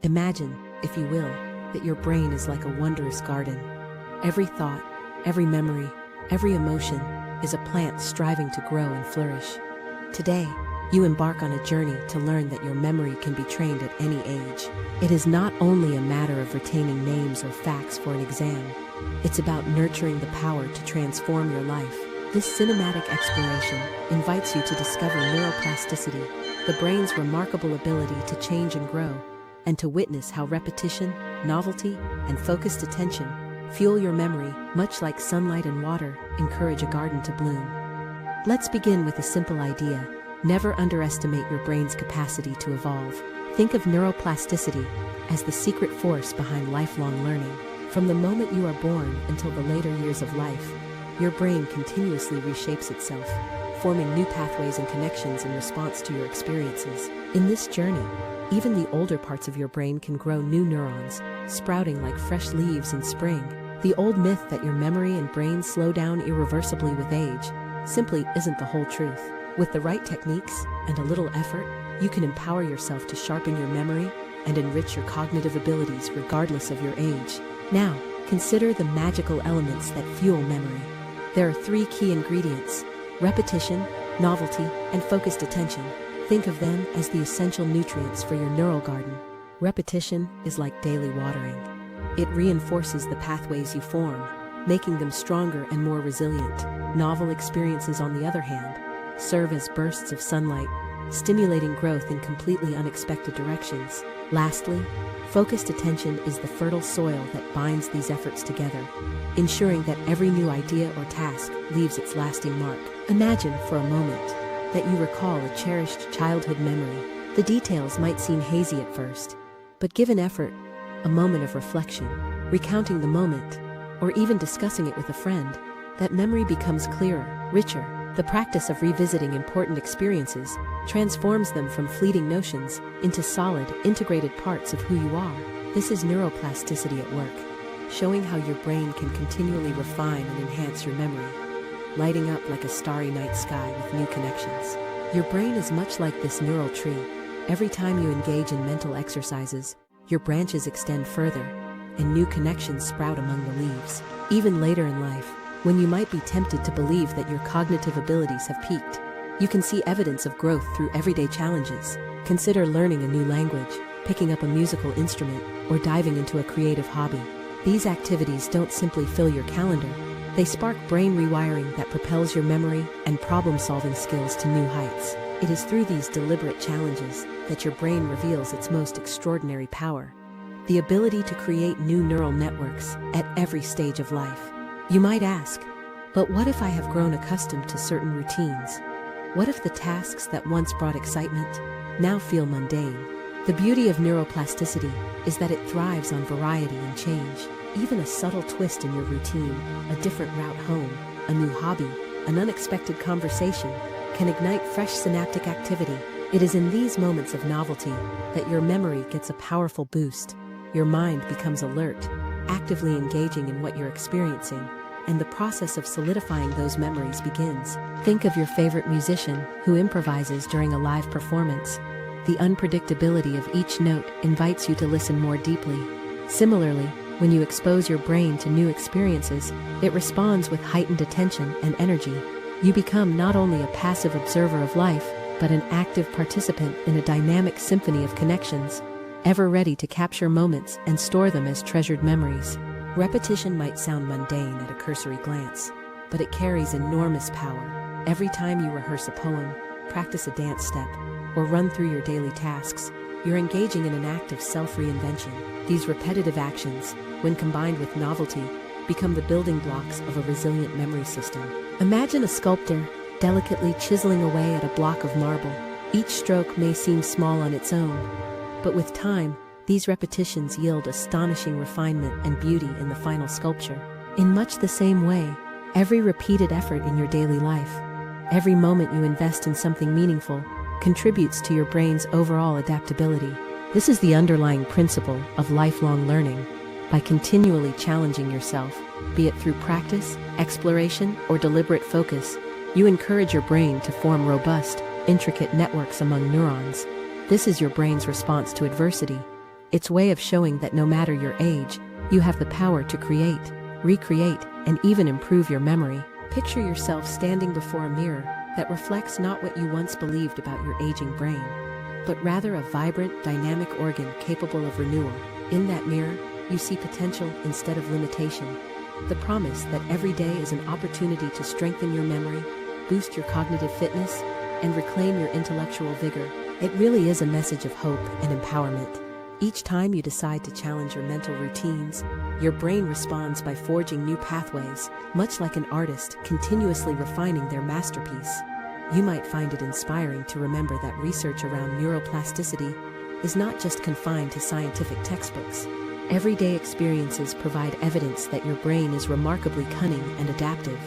Imagine, if you will, that your brain is like a wondrous garden. Every thought, every memory, every emotion is a plant striving to grow and flourish. Today, you embark on a journey to learn that your memory can be trained at any age. It is not only a matter of retaining names or facts for an exam, it's about nurturing the power to transform your life. This cinematic exploration invites you to discover neuroplasticity, the brain's remarkable ability to change and grow, and to witness how repetition, novelty, and focused attention fuel your memory, much like sunlight and water encourage a garden to bloom. Let's begin with a simple idea. Never underestimate your brain's capacity to evolve. Think of neuroplasticity as the secret force behind lifelong learning. From the moment you are born until the later years of life, your brain continuously reshapes itself, forming new pathways and connections in response to your experiences. In this journey, even the older parts of your brain can grow new neurons, sprouting like fresh leaves in spring. The old myth that your memory and brain slow down irreversibly with age simply isn't the whole truth. With the right techniques and a little effort, you can empower yourself to sharpen your memory and enrich your cognitive abilities regardless of your age. Now, consider the magical elements that fuel memory. There are 3 key ingredients: repetition, novelty, and focused attention. Think of them as the essential nutrients for your neural garden. Repetition is like daily watering. It reinforces the pathways you form, making them stronger and more resilient. Novel experiences, on the other hand, serve as bursts of sunlight, stimulating growth in completely unexpected directions. Lastly, focused attention is the fertile soil that binds these efforts together, ensuring that every new idea or task leaves its lasting mark. Imagine for a moment that you recall a cherished childhood memory. The details might seem hazy at first, but given effort, a moment of reflection, recounting the moment, or even discussing it with a friend, that memory becomes clearer, richer. The practice of revisiting important experiences transforms them from fleeting notions into solid, integrated parts of who you are. This is neuroplasticity at work, showing how your brain can continually refine and enhance your memory, lighting up like a starry night sky with new connections. Your brain is much like this neural tree. Every time you engage in mental exercises, your branches extend further, and new connections sprout among the leaves. Even later in life, when you might be tempted to believe that your cognitive abilities have peaked, you can see evidence of growth through everyday challenges. Consider learning a new language, picking up a musical instrument, or diving into a creative hobby. These activities don't simply fill your calendar, they spark brain rewiring that propels your memory and problem-solving skills to new heights. It is through these deliberate challenges that your brain reveals its most extraordinary power, the ability to create new neural networks at every stage of life. You might ask, but what if I have grown accustomed to certain routines? What if the tasks that once brought excitement now feel mundane? The beauty of neuroplasticity is that it thrives on variety and change. Even a subtle twist in your routine, a different route home, a new hobby, an unexpected conversation, can ignite fresh synaptic activity. It is in these moments of novelty that your memory gets a powerful boost. Your mind becomes alert, actively engaging in what you're experiencing, and the process of solidifying those memories begins. Think of your favorite musician who improvises during a live performance. The unpredictability of each note invites you to listen more deeply. Similarly, when you expose your brain to new experiences, it responds with heightened attention and energy. You become not only a passive observer of life, but an active participant in a dynamic symphony of connections, ever ready to capture moments and store them as treasured memories. Repetition might sound mundane at a cursory glance, but it carries enormous power. Every time you rehearse a poem, practice a dance step, or run through your daily tasks, you're engaging in an act of self-reinvention. These repetitive actions, when combined with novelty, become the building blocks of a resilient memory system. Imagine a sculptor delicately chiseling away at a block of marble. Each stroke may seem small on its own, but with time, these repetitions yield astonishing refinement and beauty in the final sculpture. In much the same way, every repeated effort in your daily life, every moment you invest in something meaningful, contributes to your brain's overall adaptability. This is the underlying principle of lifelong learning. By continually challenging yourself, be it through practice, exploration, or deliberate focus, you encourage your brain to form robust, intricate networks among neurons. This is your brain's response to adversity, its way of showing that no matter your age, you have the power to create, recreate, and even improve your memory. Picture yourself standing before a mirror that reflects not what you once believed about your aging brain, but rather a vibrant, dynamic organ capable of renewal. In that mirror, you see potential instead of limitation, the promise that every day is an opportunity to strengthen your memory, boost your cognitive fitness, and reclaim your intellectual vigor. It really is a message of hope and empowerment. Each time you decide to challenge your mental routines, your brain responds by forging new pathways, much like an artist continuously refining their masterpiece. You might find it inspiring to remember that research around neuroplasticity is not just confined to scientific textbooks. Everyday experiences provide evidence that your brain is remarkably cunning and adaptive.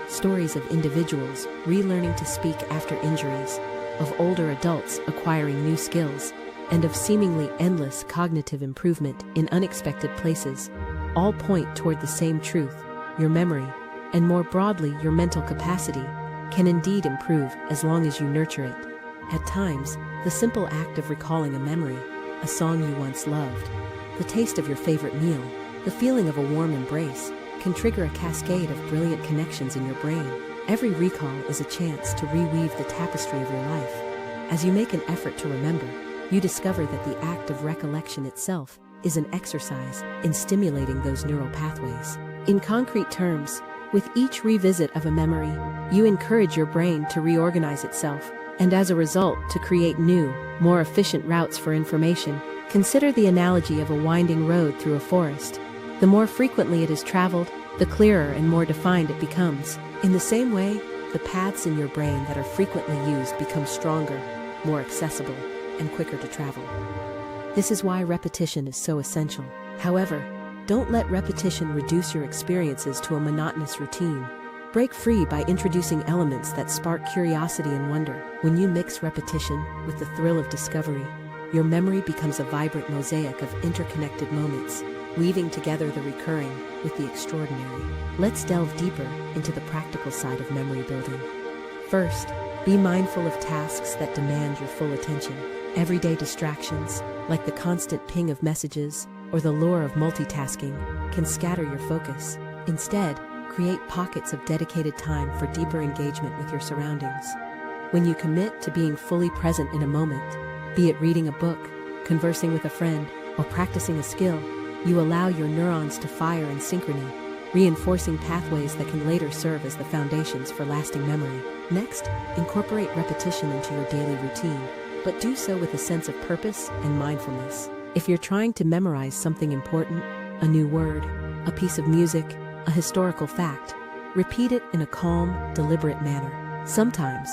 Stories of individuals relearning to speak after injuries, of older adults acquiring new skills, and of seemingly endless cognitive improvement in unexpected places, all point toward the same truth: your memory, and more broadly your mental capacity, can indeed improve as long as you nurture it. At times, the simple act of recalling a memory, a song you once loved, the taste of your favorite meal, the feeling of a warm embrace, can trigger a cascade of brilliant connections in your brain. Every recall is a chance to reweave the tapestry of your life. As you make an effort to remember, you discover that the act of recollection itself is an exercise in stimulating those neural pathways. In concrete terms, with each revisit of a memory, you encourage your brain to reorganize itself, and as a result, to create new, more efficient routes for information. Consider the analogy of a winding road through a forest. The more frequently it is traveled, the clearer and more defined it becomes. In the same way, the paths in your brain that are frequently used become stronger, more accessible, and quicker to travel. This is why repetition is so essential. However, don't let repetition reduce your experiences to a monotonous routine. Break free by introducing elements that spark curiosity and wonder. When you mix repetition with the thrill of discovery, your memory becomes a vibrant mosaic of interconnected moments, weaving together the recurring with the extraordinary. Let's delve deeper into the practical side of memory building. First, be mindful of tasks that demand your full attention. Everyday distractions, like the constant ping of messages or the lure of multitasking, can scatter your focus. Instead, create pockets of dedicated time for deeper engagement with your surroundings. When you commit to being fully present in a moment, be it reading a book, conversing with a friend, or practicing a skill, you allow your neurons to fire in synchrony, reinforcing pathways that can later serve as the foundations for lasting memory. Next, incorporate repetition into your daily routine, but do so with a sense of purpose and mindfulness. If you're trying to memorize something important, a new word, a piece of music, a historical fact, repeat it in a calm, deliberate manner. Sometimes,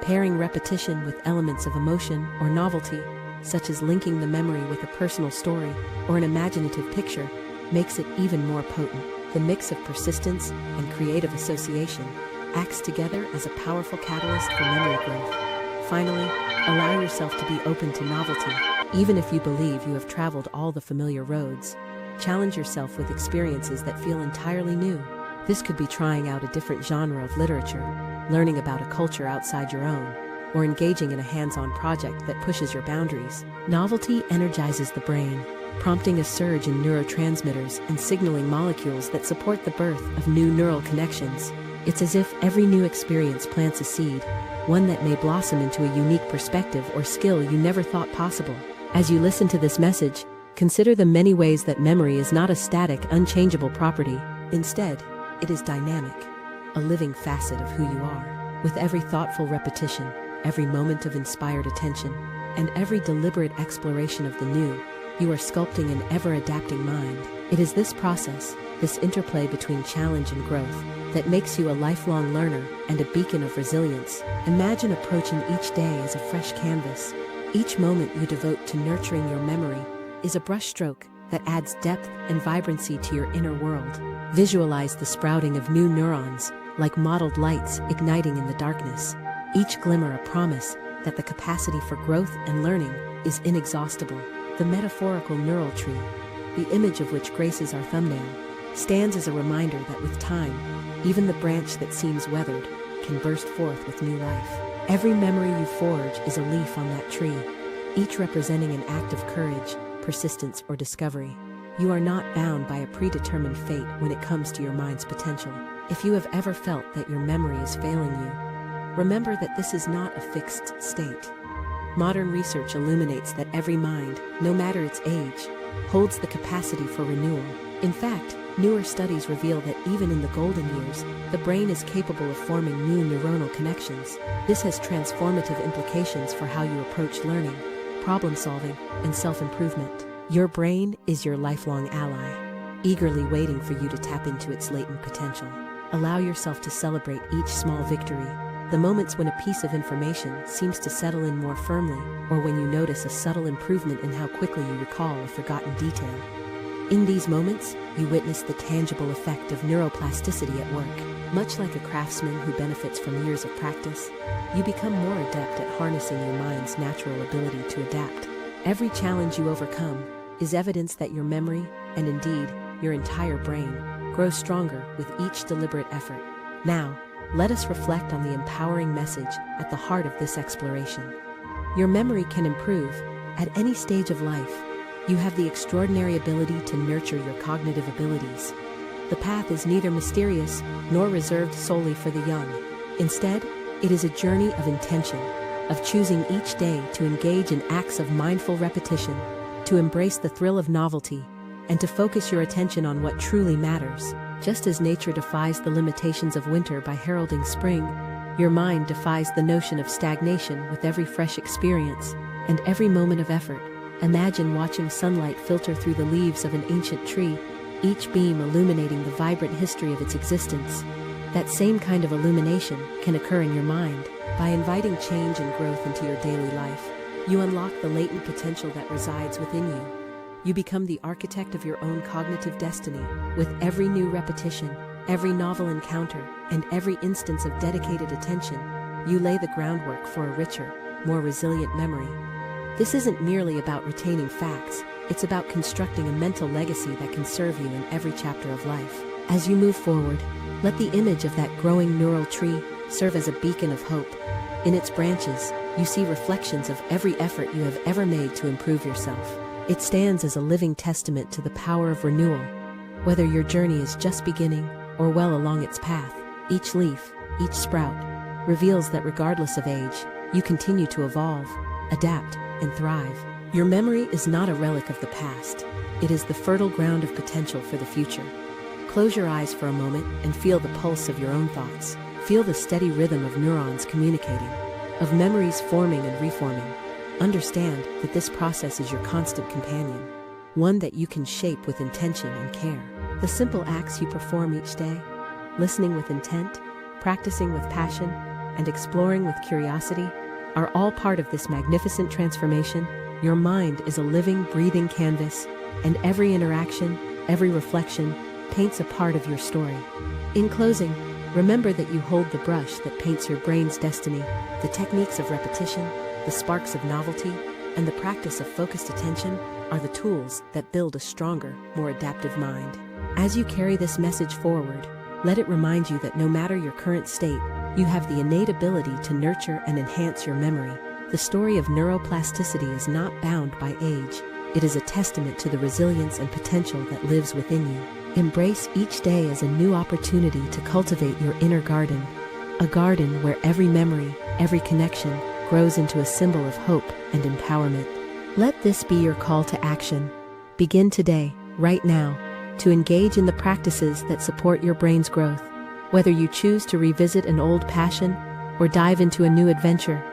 pairing repetition with elements of emotion or novelty, such as linking the memory with a personal story or an imaginative picture, makes it even more potent. The mix of persistence and creative association acts together as a powerful catalyst for memory growth. Finally, allow yourself to be open to novelty. Even if you believe you have traveled all the familiar roads, challenge yourself with experiences that feel entirely new. This could be trying out a different genre of literature, learning about a culture outside your own, or engaging in a hands-on project that pushes your boundaries. Novelty energizes the brain, prompting a surge in neurotransmitters and signaling molecules that support the birth of new neural connections. It's as if every new experience plants a seed, one that may blossom into a unique perspective or skill you never thought possible. As you listen to this message, consider the many ways that memory is not a static, unchangeable property. Instead, it is dynamic, a living facet of who you are. With every thoughtful repetition, every moment of inspired attention, and every deliberate exploration of the new, you are sculpting an ever-adapting mind. It is this process, this interplay between challenge and growth, that makes you a lifelong learner and a beacon of resilience. Imagine approaching each day as a fresh canvas. Each moment you devote to nurturing your memory is a brushstroke that adds depth and vibrancy to your inner world. Visualize the sprouting of new neurons, like mottled lights igniting in the darkness, each glimmer a promise that the capacity for growth and learning is inexhaustible. The metaphorical neural tree, the image of which graces our thumbnail, stands as a reminder that with time, even the branch that seems weathered can burst forth with new life. Every memory you forge is a leaf on that tree, each representing an act of courage, persistence, or discovery. You are not bound by a predetermined fate when it comes to your mind's potential. If you have ever felt that your memory is failing you, remember that this is not a fixed state. Modern research illuminates that every mind, no matter its age, holds the capacity for renewal. In fact, newer studies reveal that even in the golden years, the brain is capable of forming new neuronal connections. This has transformative implications for how you approach learning, problem solving, and self-improvement. Your brain is your lifelong ally, eagerly waiting for you to tap into its latent potential. Allow yourself to celebrate each small victory, the moments when a piece of information seems to settle in more firmly, or when you notice a subtle improvement in how quickly you recall a forgotten detail. In these moments, you witness the tangible effect of neuroplasticity at work. Much like a craftsman who benefits from years of practice, you become more adept at harnessing your mind's natural ability to adapt. Every challenge you overcome is evidence that your memory, and indeed, your entire brain, grows stronger with each deliberate effort. Now, let us reflect on the empowering message at the heart of this exploration. Your memory can improve at any stage of life. You have the extraordinary ability to nurture your cognitive abilities. The path is neither mysterious nor reserved solely for the young. Instead, it is a journey of intention, of choosing each day to engage in acts of mindful repetition, to embrace the thrill of novelty, and to focus your attention on what truly matters. Just as nature defies the limitations of winter by heralding spring, your mind defies the notion of stagnation with every fresh experience and every moment of effort. Imagine watching sunlight filter through the leaves of an ancient tree, each beam illuminating the vibrant history of its existence. That same kind of illumination can occur in your mind. By inviting change and growth into your daily life, you unlock the latent potential that resides within you. You become the architect of your own cognitive destiny. With every new repetition, every novel encounter, and every instance of dedicated attention, you lay the groundwork for a richer, more resilient memory. This isn't merely about retaining facts, it's about constructing a mental legacy that can serve you in every chapter of life. As you move forward, let the image of that growing neural tree serve as a beacon of hope. In its branches, you see reflections of every effort you have ever made to improve yourself. It stands as a living testament to the power of renewal. Whether your journey is just beginning or well along its path, each leaf, each sprout, reveals that regardless of age, you continue to evolve, adapt, and thrive. Your memory is not a relic of the past. It is the fertile ground of potential for the future. Close your eyes for a moment and feel the pulse of your own thoughts. Feel the steady rhythm of neurons communicating, of memories forming and reforming. Understand that this process is your constant companion, one that you can shape with intention and care. The simple acts you perform each day, listening with intent, practicing with passion, and exploring with curiosity, are all part of this magnificent transformation. Your mind is a living, breathing canvas, and every interaction, every reflection, paints a part of your story. In closing, remember that you hold the brush that paints your brain's destiny. The techniques of repetition, the sparks of novelty, and the practice of focused attention are the tools that build a stronger, more adaptive mind. As you carry this message forward, let it remind you that no matter your current state, you have the innate ability to nurture and enhance your memory. The story of neuroplasticity is not bound by age. It is a testament to the resilience and potential that lives within you. Embrace each day as a new opportunity to cultivate your inner garden, a garden where every memory, every connection, grows into a symbol of hope and empowerment. Let this be your call to action. Begin today, right now, to engage in the practices that support your brain's growth. Whether you choose to revisit an old passion or dive into a new adventure,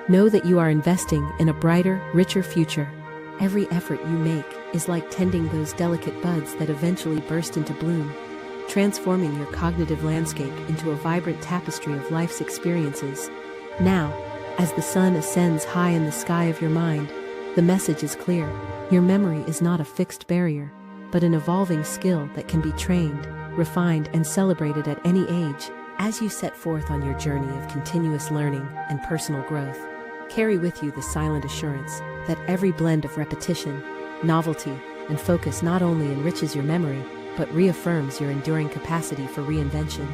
know that you are investing in a brighter, richer future. Every effort you make is like tending those delicate buds that eventually burst into bloom, transforming your cognitive landscape into a vibrant tapestry of life's experiences. Now, as the sun ascends high in the sky of your mind, the message is clear. Your memory is not a fixed barrier, but an evolving skill that can be trained, refined, and celebrated at any age. As you set forth on your journey of continuous learning and personal growth, carry with you the silent assurance that every blend of repetition, novelty, and focus not only enriches your memory, but reaffirms your enduring capacity for reinvention.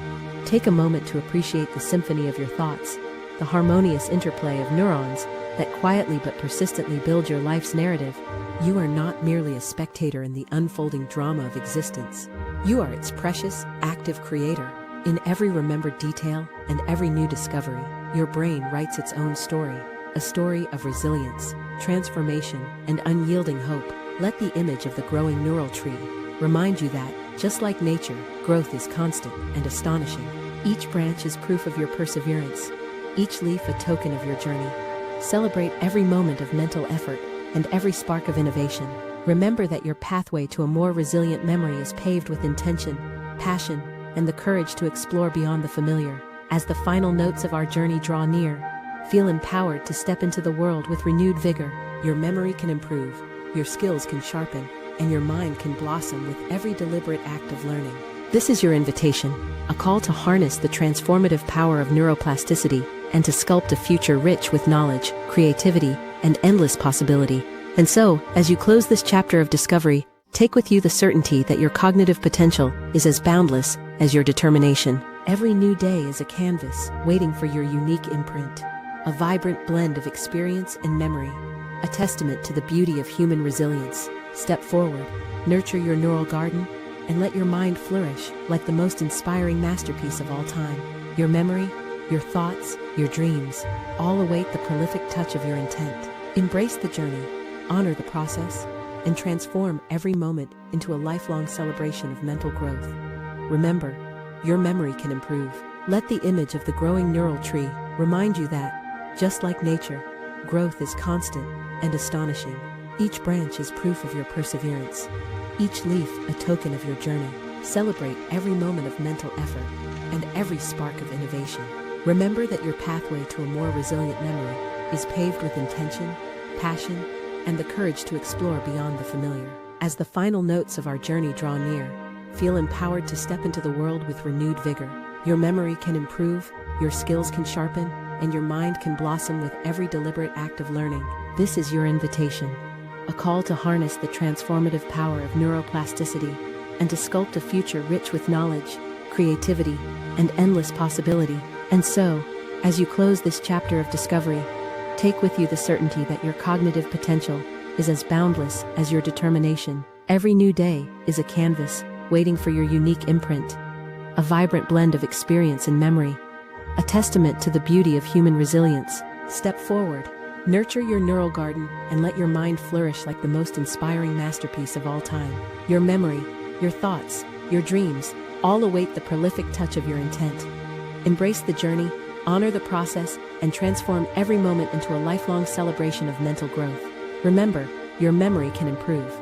Take a moment to appreciate the symphony of your thoughts, the harmonious interplay of neurons, that quietly but persistently build your life's narrative. You are not merely a spectator in the unfolding drama of existence. You are its precious, active creator. In every remembered detail and every new discovery, your brain writes its own story, a story of resilience, transformation, and unyielding hope. Let the image of the growing neural tree remind you that, just like nature, growth is constant and astonishing. Each branch is proof of your perseverance, each leaf a token of your journey. Celebrate every moment of mental effort and every spark of innovation. Remember that your pathway to a more resilient memory is paved with intention, passion, and the courage to explore beyond the familiar. As the final notes of our journey draw near, feel empowered to step into the world with renewed vigor. Your memory can improve, your skills can sharpen, and your mind can blossom with every deliberate act of learning. This is your invitation, a call to harness the transformative power of neuroplasticity and to sculpt a future rich with knowledge, creativity, and endless possibility. And so, as you close this chapter of discovery, take with you the certainty that your cognitive potential is as boundless as your determination. Every new day is a canvas waiting for your unique imprint, a vibrant blend of experience and memory, a testament to the beauty of human resilience. Step forward, nurture your neural garden, and let your mind flourish like the most inspiring masterpiece of all time. Your memory, your thoughts, your dreams, all await the prolific touch of your intent. Embrace the journey, honor the process, and transform every moment into a lifelong celebration of mental growth. Remember, your memory can improve. Let the image of the growing neural tree remind you that, just like nature, growth is constant and astonishing. Each branch is proof of your perseverance, each leaf a token of your journey. Celebrate every moment of mental effort and every spark of innovation. Remember that your pathway to a more resilient memory is paved with intention, passion, and the courage to explore beyond the familiar. As the final notes of our journey draw near, feel empowered to step into the world with renewed vigor. Your memory can improve, your skills can sharpen, and your mind can blossom with every deliberate act of learning. This is your invitation, a call to harness the transformative power of neuroplasticity and to sculpt a future rich with knowledge, creativity, and endless possibility. And so, as you close this chapter of discovery, take with you the certainty that your cognitive potential is as boundless as your determination. Every new day is a canvas waiting for your unique imprint, a vibrant blend of experience and memory, a testament to the beauty of human resilience. Step forward, nurture your neural garden, and let your mind flourish like the most inspiring masterpiece of all time. Your memory, your thoughts, your dreams, all await the prolific touch of your intent. Embrace the journey, honor the process, and transform every moment into a lifelong celebration of mental growth. Remember, your memory can improve,